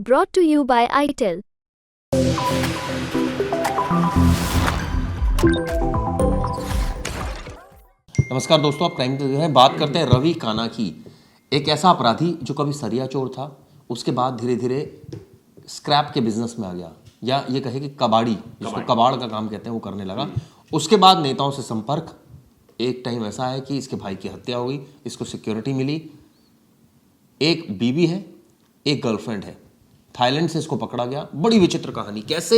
brought to you by ITEL. नमस्कार दोस्तों, आप क्राइम देख रहे हैं। बात करते हैं रवि काना की। एक ऐसा अपराधी जो कभी सरिया चोर था, उसके बाद धीरे धीरे स्क्रैप के बिजनेस में आ गया, या ये कहे कि कबाड़ी, जिसको कबाड़ का काम कहते हैं, वो करने लगा। उसके बाद नेताओं से संपर्क। एक टाइम ऐसा है कि इसके भाई की हत्या हो गई, इसको सिक्योरिटी मिली। एक बीवी है, एक गर्लफ्रेंड है। थाईलैंड से इसको पकड़ा गया। बड़ी विचित्र कहानी, कैसे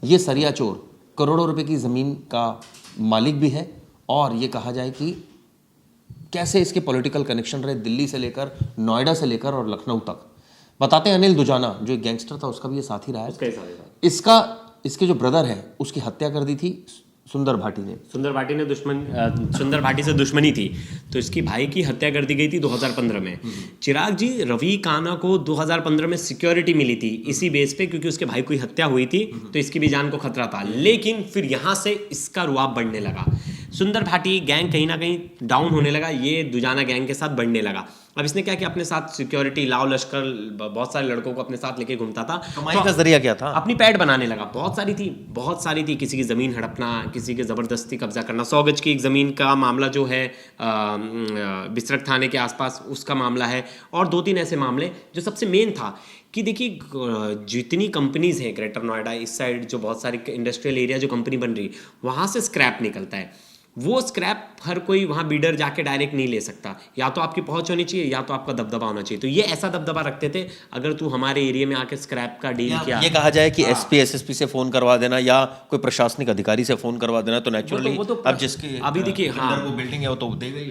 ये सरिया चोर करोड़ों रुपए की ज़मीन का मालिक भी है, और ये कहा जाए कि कैसे इसके पॉलिटिकल कनेक्शन रहे, दिल्ली से लेकर, नोएडा से लेकर और लखनऊ तक। बताते हैं अनिल दुजाना, जो एक गैंगस्टर था, उसका भी ये साथी रहा है। इसके जो ब्रदर है, उसकी हत्या कर दी थी सुंदर भाटी ने। सुंदर भाटी से दुश्मनी थी, तो इसकी भाई की हत्या कर दी गई थी 2015 में। चिराग जी, रवि काना को 2015 में सिक्योरिटी मिली थी इसी बेस पे, क्योंकि उसके भाई की हत्या हुई थी, तो इसकी भी जान को खतरा था। लेकिन फिर यहाँ से इसका रुआब बढ़ने लगा। सुंदर भाटी गैंग कहीं ना कहीं डाउन होने लगा, ये दुजाना गैंग के साथ बढ़ने लगा। अब इसने क्या किया, अपने साथ सिक्योरिटी, लाव लश्कर, बहुत सारे लड़कों को अपने साथ लेके घूमता था। कमाई का जरिया क्या था? अपनी पैड बनाने लगा। बहुत सारी थी। किसी की ज़मीन हड़पना, किसी के ज़बरदस्ती कब्जा करना। 100 गज की एक ज़मीन का मामला जो है बिसरख थाने के आसपास, उसका मामला है। और 2-3 ऐसे मामले जो सबसे मेन था कि देखिए, जितनी कंपनीज़ हैं ग्रेटर नोएडा इस साइड, जो बहुत सारी इंडस्ट्रियल एरिया जो कंपनी बन रही, वहाँ से स्क्रैप निकलता है। वो स्क्रैप हर कोई वहाँ बीडर जाके डायरेक्ट नहीं ले सकता, या तो आपकी पहुंच होनी चाहिए, या तो आपका दबदबा होना चाहिए। तो ये ऐसा दबदबा रखते थे, अगर तू हमारे एरिया में आके स्क्रैप का डील किया, ये कहा जाए कि एसपी एसएसपी से फोन करवा देना, या कोई प्रशासनिक अधिकारी से फोन करवा देना, तो नेचुरली अब जिसके अभी देखिए, हाँ, वो बिल्डिंग है वो तो देगा ही।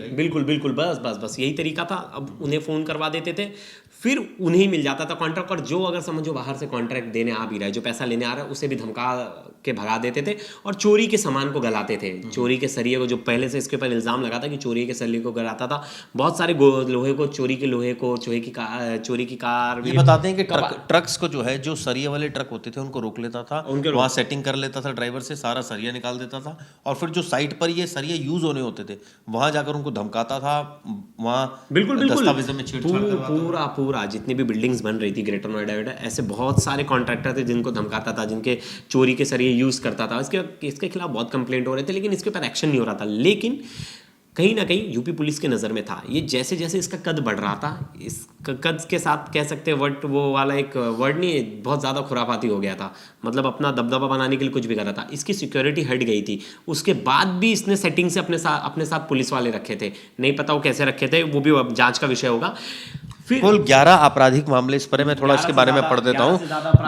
बिल्कुल बस यही तरीका था। अब उन्हें फ़ोन करवा देते थे, फिर उन्हें मिल जाता था कॉन्ट्रैक्ट। और जो अगर समझो बाहर से कॉन्ट्रैक्ट देने आ भी रहा है, जो पैसा लेने आ रहा है, उसे भी धमका के भगा देते थे, और चोरी के सामान को गलाते थे। चोरी के सरिये को, जो पहले से इसके ऊपर इल्ज़ाम लगा था कि चोरी के सरिये को गलाता था, बहुत सारे लोहे को, चोरी के लोहे को, चोरी की कार। ये बताते हैं कि ट्रक्स को जो है, जो सरिये वाले ट्रक होते थे, उनको रोक लेता था, वहाँ सेटिंग कर लेता था ड्राइवर से, सारा सरिया निकाल देता था, और फिर जो साइट पर ये सरिये यूज होने होते थे, वहाँ जाकर उनको धमकाता था। वहाँ बिल्कुल दस्तावेजों में छेड़छाड़ करवाता था। पूरा जितनी भी बिल्डिंग्स बन रही थी ग्रेटर नोएडा, ऐसे बहुत सारे कॉन्ट्रैक्टर थे जिनको धमकाता था, जिनके चोरी के सरिये यूज़ करता था। इसके खिलाफ बहुत कंप्लेंट हो रहे थे, लेकिन इसके ऊपर एक्शन नहीं हो रहा था। लेकिन कहीं ना कहीं यूपी पुलिस की नज़र में था ये। जैसे जैसे इसका कद बढ़ रहा था, इस कद के साथ कह सकते हैं वर्ड, वो वाला एक वर्ड नहीं, बहुत ज़्यादा खुराफाती हो गया था। मतलब अपना दबदबा बनाने के लिए कुछ भी कर रहा था। इसकी सिक्योरिटी हट गई थी, उसके बाद भी इसने सेटिंग से अपने साथ पुलिस वाले रखे थे। नहीं पता वो कैसे रखे थे, वो भी अब जांच का विषय होगा। फिर कुल 11 आपराधिक मामले इस पर, मैं थोड़ा इसके बारे में पढ़ देता हूँ।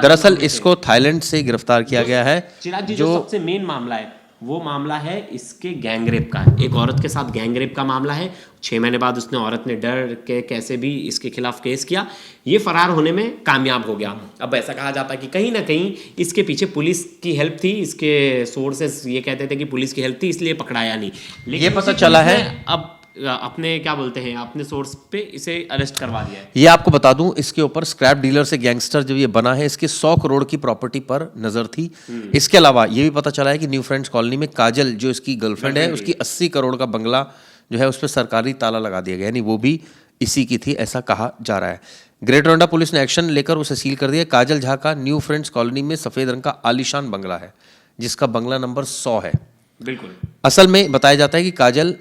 दरअसल इसको थाईलैंड से गिरफ्तार किया गया है। चिराग जी, जो सबसे मेन मामला है, वो मामला है इसके गैंगरेप का। एक औरत के साथ गैंगरेप का मामला है। 6 महीने बाद उसने, औरत ने डर के कैसे भी इसके खिलाफ केस किया, ये फरार होने में कामयाब हो गया। अब ऐसा कहा जाता है कि कहीं ना कहीं इसके पीछे पुलिस की हेल्प थी। इसके सोर्सेस ये कहते थे कि पुलिस की हेल्प थी, इसलिए पकड़ाया नहीं। लेकिन ये पता चला है अब अपने क्या बोलते हैं, अपने सोर्स पे इसे अरेस्ट करवा दिया है। ये आपको बता दूं, इसके ऊपर स्क्रैप डीलर से गैंगस्टर जब ये बना है, इसके 100 करोड़ की प्रॉपर्टी पर नजर थी। इसके अलावा ये भी पता चला है कि न्यू फ्रेंड्स कॉलोनी में काजल, जो इसकी गर्लफ्रेंड है, उसकी 80 करोड़ का बंगला जो है, उस पर सरकारी ताला लगा दिया गया, यानी वो भी इसी की थी, ऐसा कहा जा रहा है। ग्रेटर नोएडा पुलिस ने एक्शन लेकर उसे सील कर दिया। काजल झा का न्यू फ्रेंड्स कॉलोनी में सफेद रंग का आलीशान बंगला है, जिसका बंगला नंबर 100 है। बिल्कुल। असल में बताया जाता है कि काजल,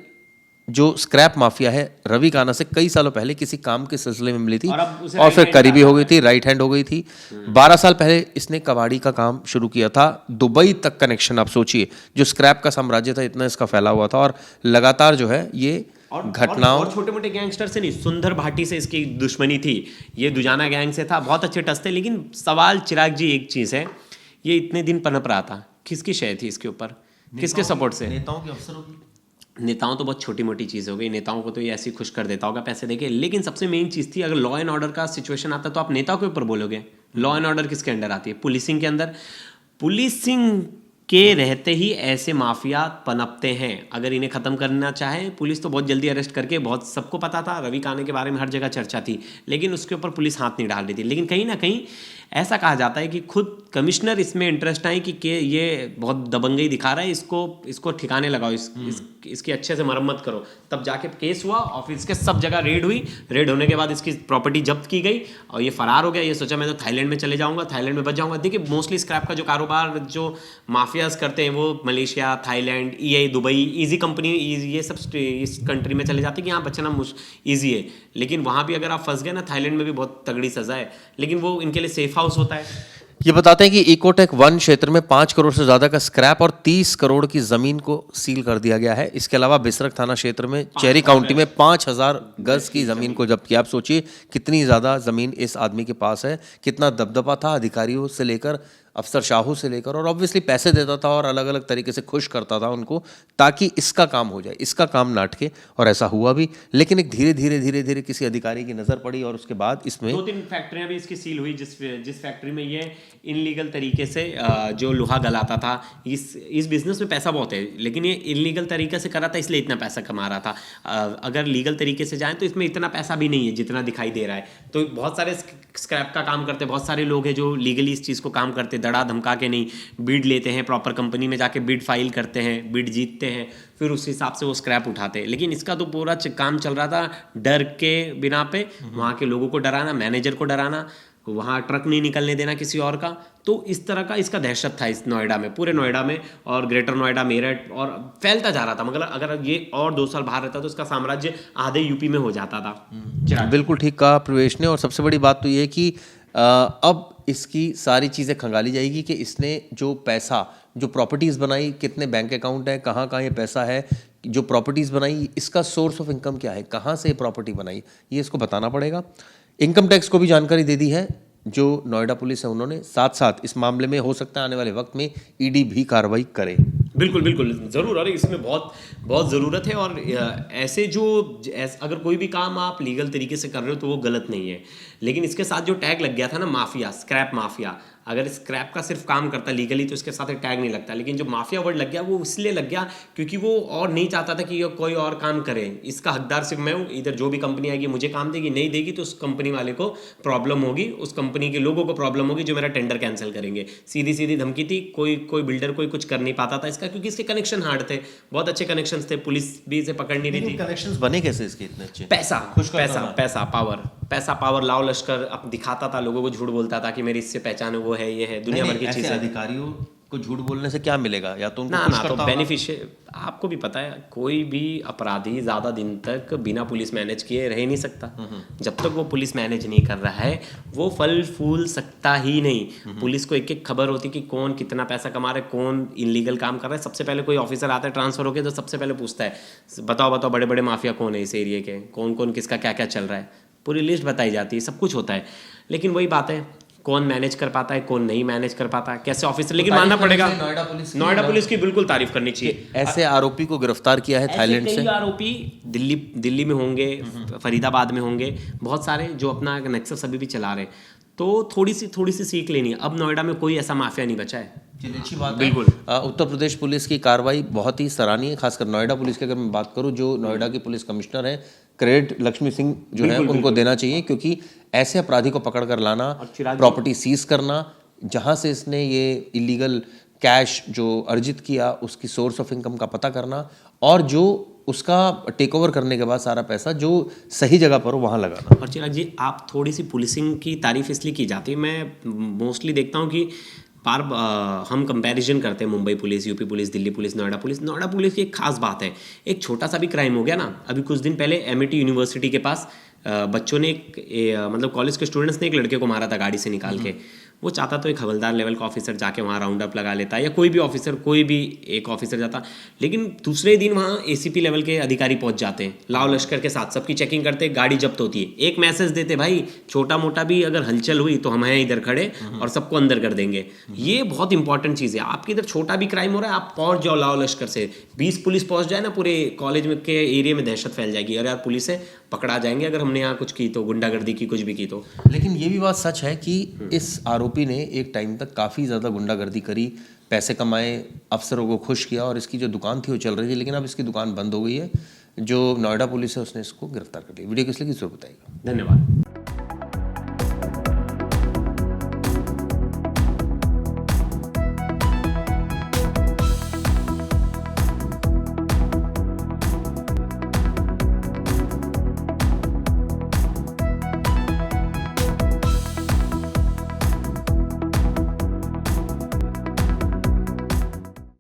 जो स्क्रैप माफिया है, रवि काना से कई सालों पहले किसी काम के सिलसिले में मिली थी, और फिर करीबी हो गई थी, राइट हैंड हो गई थी। 12 साल पहले इसने कबाड़ी का काम शुरू किया था। दुबई तक कनेक्शन, आप सोचिए, जो स्क्रैप का साम्राज्य था, इतना इसका फैला हुआ था, और लगातार जो है ये घटनाओं, और छोटे मोटे गैंगस्टर से नहीं, सुंदर भाटी से इसकी दुश्मनी थी। ये दुजाना गैंग से था, बहुत अच्छे टच थे। लेकिन सवाल चिराग जी एक चीज़ है, ये इतने दिन पनप रहा था, किसकी शय थी इसके ऊपर, किसके सपोर्ट से? नेताओं के अफसरों की। नेताओं तो बहुत छोटी मोटी चीज़ हो गई, नेताओं को तो ये ऐसे ही खुश कर देता होगा पैसे देके। लेकिन सबसे मेन चीज़ थी, अगर लॉ एंड ऑर्डर का सिचुएशन आता तो आप नेता के ऊपर बोलोगे। लॉ एंड ऑर्डर किसके अंडर आती है? पुलिसिंग के अंदर। पुलिसिंग के रहते ही ऐसे माफिया पनपते हैं। अगर इन्हें ख़त्म करना चाहे पुलिस तो बहुत जल्दी अरेस्ट करके, बहुत सबको पता था, रवि काना के बारे में हर जगह चर्चा थी, लेकिन उसके ऊपर पुलिस हाथ नहीं डाल रही थी। लेकिन कहीं ना कहीं ऐसा कहा जाता है कि खुद कमिश्नर इसमें इंटरेस्ट आए कि ये बहुत दबंगई दिखा रहा है, इसको ठिकाने लगाओ, इसकी अच्छे से मरम्मत करो। तब जाके केस हुआ और फिर इसके सब जगह रेड हुई। रेड होने के बाद इसकी प्रॉपर्टी जब्त की गई और ये फरार हो गया। ये सोचा मैं तो थाईलैंड में चले जाऊंगा, थाईलैंड में बच जाऊंगा। देखिए मोस्टली स्क्रैप का जो कारोबार जो माफियाज करते हैं वो मलेशिया, थाईलैंड, ईए, दुबई, ईजी कंपनी, ये सब इस कंट्री में चले जाते हैं कि यहाँ बचना ईजी है। लेकिन वहाँ भी अगर आप फंस गए ना, थाईलैंड में भी बहुत तगड़ी सजा है, लेकिन वो इनके लिए सेफ हाउस होता है। ये बताते हैं कि इकोटेक वन क्षेत्र में 5 करोड़ से ज़्यादा का स्क्रैप और 30 करोड़ की ज़मीन को सील कर दिया गया है। इसके अलावा बिसरख थाना क्षेत्र में चेरी काउंटी में 5000 गज की ज़मीन को जब्त किया। आप सोचिए कितनी ज़्यादा ज़मीन इस आदमी के पास है, कितना दबदबा था अधिकारियों से लेकर अफसर शाहू से लेकर, और ऑब्वियसली पैसे देता था और अलग अलग तरीके से खुश करता था उनको ताकि इसका काम हो जाए, इसका काम ना अटके, और ऐसा हुआ भी। लेकिन एक धीरे धीरे किसी अधिकारी की नज़र पड़ी और उसके बाद इसमें 2-3 फैक्ट्रियां भी इसकी सील हुई, जिस फैक्ट्री में ये इनलीगल तरीके से जो लोहा गलाता था। इस बिजनेस में पैसा बहुत है, लेकिन ये इनलीगल तरीके से करा था इसलिए इतना पैसा कमा रहा था। अगर लीगल तरीके से जाएं तो इसमें इतना पैसा भी नहीं है जितना दिखाई दे रहा है। तो बहुत सारे स्क्रैप का काम करते, बहुत सारे लोग हैं जो लीगली इस चीज़ को काम करते, दड़ा धमका के नहीं, बीड लेते हैं, प्रॉपर कंपनी में जाके बीड फाइल करते हैं, बीड जीतते हैं, फिर उस हिसाब से वो स्क्रैप उठाते हैं। लेकिन इसका तो पूरा काम चल रहा था डर के बिना पे, वहाँ के लोगों को डराना, मैनेजर को डराना, वहाँ ट्रक नहीं निकलने देना किसी और का। तो इस तरह का इसका दहशत था इस नोएडा में, पूरे नोएडा में और ग्रेटर नोएडा, मेरठ, और फैलता जा रहा था। मगर अगर ये और 2 साल बाहर रहता तो इसका साम्राज्य आधे यूपी में हो जाता था। बिल्कुल ठीक कहा प्रवेश ने। और सबसे बड़ी बात तो ये कि अब इसकी सारी चीज़ें खंगाली जाएगी कि इसने जो पैसा, जो प्रॉपर्टीज़ बनाई, कितने बैंक अकाउंट है, कहाँ कहाँ ये पैसा है, जो प्रॉपर्टीज़ बनाई, इसका सोर्स ऑफ इनकम क्या है, कहाँ से ये प्रॉपर्टी बनाई, ये इसको बताना पड़ेगा। इनकम टैक्स को भी जानकारी दे दी है जो नोएडा पुलिस है उन्होंने। साथ साथ इस मामले में हो सकता है आने वाले वक्त में ईडी भी कार्रवाई करे। बिल्कुल बिल्कुल ज़रूर। अरे इसमें बहुत बहुत ज़रूरत है। और ऐसे अगर कोई भी काम आप लीगल तरीके से कर रहे हो तो वो गलत नहीं है। लेकिन इसके साथ जो टैग लग गया था ना, माफिया, स्क्रैप माफिया, अगर स्क्रैप का सिर्फ काम करता लीगली तो इसके साथ एक टैग नहीं लगता। लेकिन जो माफिया वर्ड लग गया वो इसलिए लग गया क्योंकि वो और नहीं चाहता था कि ये कोई और काम करे। इसका हकदार सिर्फ मैं हूँ। इधर जो भी कंपनी आएगी मुझे काम देगी, नहीं देगी तो उस कंपनी वाले को प्रॉब्लम होगी, उस कंपनी के लोगों को प्रॉब्लम होगी जो मेरा टेंडर कैंसिल करेंगे। सीधी सीधी धमकी थी। कोई बिल्डर कोई कुछ कर नहीं पाता था इसका, क्योंकि इसके कनेक्शन हार्ड थे, बहुत अच्छे कनेक्शन थे, पुलिस भी इसे पकड़ नहीं रही थी। कनेक्शंस बने कैसे इसके इतने अच्छे? पैसा, पावर, लाओ लश्कर अब दिखाता था, लोगों को झूठ बोलता था कि मेरी इससे पहचान है, वो है, ये है, दुनिया भर की चीजें। अधिकारियों को झूठ बोलने से क्या मिलेगा? या तो उनको ना तो बेनिफिशियल, आपको भी पता है कोई भी अपराधी ज्यादा दिन तक बिना पुलिस मैनेज किए रह नहीं सकता। जब तक वो पुलिस मैनेज नहीं कर रहा है वो फल फूल सकता ही नहीं। पुलिस को एक एक खबर होती कि कौन कितना पैसा कमा रहा है, कौन इनलीगल काम कर रहा है। सबसे पहले कोई ऑफिसर आता है ट्रांसफर होकर तो सबसे पहले पूछता है बताओ बड़े बड़े माफिया कौन है इस एरिया के, कौन किसका क्या क्या चल रहा है, पूरी लिस्ट बताई जाती है, सब कुछ होता है। लेकिन वही बात है, कौन मैनेज कर पाता है, कौन नहीं मैनेज कर पाता है, कैसे ऑफिसर। लेकिन मानना पड़ेगा नोएडा पुलिस की बिल्कुल तारीफ करनी चाहिए। ऐसे आरोपी को गिरफ्तार किया है थाईलैंड से। आरोपी दिल्ली में होंगे, फरीदाबाद में होंगे, बहुत सारे जो अपना नेक्सस अभी भी चला रहे। तो थोड़ी सी सीख लेनी है। अब नोएडा में कोई ऐसा माफिया नहीं बचा है। अच्छी बात बिल्कुल। उत्तर प्रदेश पुलिस की कार्रवाई बहुत ही सराहनीय है, खासकर नोएडा पुलिस की अगर मैं बात करूं, जो नोएडा की पुलिस कमिश्नर है, क्रेडिट लक्ष्मी सिंह जो है उनको देना चाहिए, क्योंकि ऐसे अपराधी को पकड़ कर लाना, प्रॉपर्टी सीज करना, जहां से इसने ये इलीगल कैश जो अर्जित किया उसकी सोर्स ऑफ इनकम का पता करना, और जो उसका टेक ओवर करने के बाद सारा पैसा जो सही जगह पर हो वहाँ लगाना। और चिराग जी, आप थोड़ी सी पुलिसिंग की तारीफ इसलिए की जाती है, मैं मोस्टली देखता हूँ कि हम कंपैरिजन करते हैं Mumbai police, UP police, Delhi police, Noida police. Noida police की एक खास बात है, एक छोटा सा भी क्राइम हो गया ना, अभी कुछ दिन पहले एमआईटी यूनिवर्सिटी के पास बच्चों ने मतलब कॉलेज के स्टूडेंट्स ने एक लड़के को मारा था गाड़ी से निकाल के। वो चाहता तो एक हवलदार लेवल का ऑफिसर जाके वहाँ राउंड अप लगा लेता, या कोई भी ऑफिसर, कोई भी एक ऑफिसर जाता। लेकिन दूसरे दिन वहाँ एसीपी लेवल के अधिकारी पहुँच जाते हैं, लाव लश्कर के साथ, सबकी चेकिंग करते, गाड़ी जब्त होती है, एक मैसेज देते, भाई छोटा मोटा भी अगर हलचल हुई तो हम हैं इधर खड़े और सबको अंदर कर देंगे। ये बहुत इंपॉर्टेंट चीज़ है। आपके इधर छोटा भी क्राइम हो रहा है, आप पहुँच जाओ लाव लश्कर से, 20 पुलिस पहुँच जाए ना, पूरे कॉलेज में के एरिया में दहशत फैल जाएगी। अरे यार पुलिस है, पकड़ा जाएंगे अगर हमने यहाँ कुछ की तो, गुंडागर्दी की, कुछ भी की तो। लेकिन ये भी बात सच है कि इस आरोपी ने एक टाइम तक काफ़ी ज़्यादा गुंडागर्दी करी, पैसे कमाए, अफसरों को खुश किया, और इसकी जो दुकान थी वो चल रही थी। लेकिन अब इसकी दुकान बंद हो गई है। जो नोएडा पुलिस है उसने इसको गिरफ्तार कर लिया। वीडियो किस लिए की जरूरत बताएगा। धन्यवाद।